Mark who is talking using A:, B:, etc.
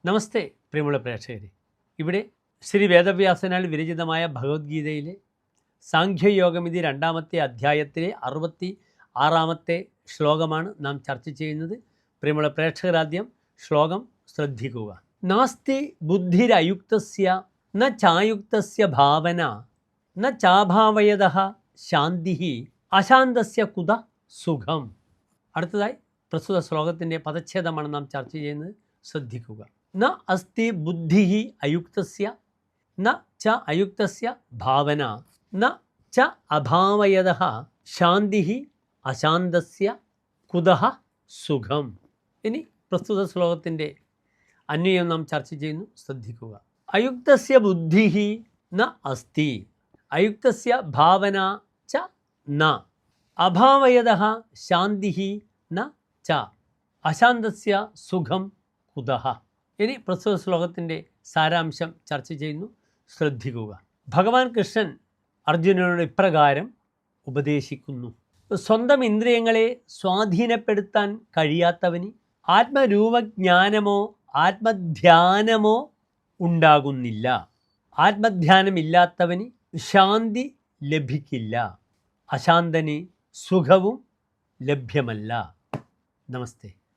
A: നമസ്തേ പ്രിയമുള്ള പ്രേക്ഷകരെ, ഇവിടെ ശ്രീ വേദവ്യാസനാൽ വിരചിതമായ ഭഗവത്ഗീതയിലെ സാഖ്യയോഗമിതി 2-ാമത്തെ അധ്യായത്തിലെ 66-ാമത്തെ ശ്ലോകമാണ് നാം ചർച്ച ചെയ്യുന്നത്. പ്രിയമുള്ള പ്രേക്ഷകരാദ്യം ശ്ലോകം ശ്രദ്ധിക്കുക. നാസ്തി ബുദ്ധിരയുക്തസ്യ ന ചായുക്തസ്യ ഭാവന ന ചാഭാവയതഃ ശാന്തി അശാന്തസ്യ കുത സുഖം. അടുത്തതായി പ്രസ്തുത ശ്ലോകത്തിൻ്റെ പദച്ഛേദമാണ് നാം ചർച്ച ചെയ്യുന്നത്. ശ്രദ്ധിക്കുക. ന അസ്തി ബുദ്ധി അയുക്തസ്യ ന ച അയുക്തസ്യ ഭാവന ന ച അഭാവയതഃ ശാന്തി അശാന്തസ്യ കുതഃ സുഖം. ഇനി പ്രസ്തുത ശ്ലോകത്തിൻ്റെ അന്വയം നാം ചർച്ച ചെയ്യുന്നു. ശ്രദ്ധിക്കുക. അയുക്തസ്യ ബുദ്ധി ന അസ്തി അയുക്തസ്യ ഭാവന ച ന അഭാവയതഃ ശാന്തി ന ച അശാന്തസ്യ സുഖം കുതഃ. ഇനി പ്രസ്തുത ശ്ലോകത്തിൻ്റെ സാരാംശം ചർച്ച ചെയ്യുന്നു. ശ്രദ്ധിക്കുക. ഭഗവാൻ കൃഷ്ണൻ അർജുനനോട് ഇപ്രകാരം ഉപദേശിക്കുന്നു. സ്വന്തം ഇന്ദ്രിയങ്ങളെ സ്വാധീനപ്പെടുത്താൻ കഴിയാത്തവന് ആത്മരൂപജ്ഞാനമോ ആത്മധ്യാനമോ ഉണ്ടാകുന്നില്ല. ആത്മധ്യാനമില്ലാത്തവന് ശാന്തി ലഭിക്കില്ല. അശാന്തന് സുഖവും ലഭ്യമല്ല. നമസ്തേ.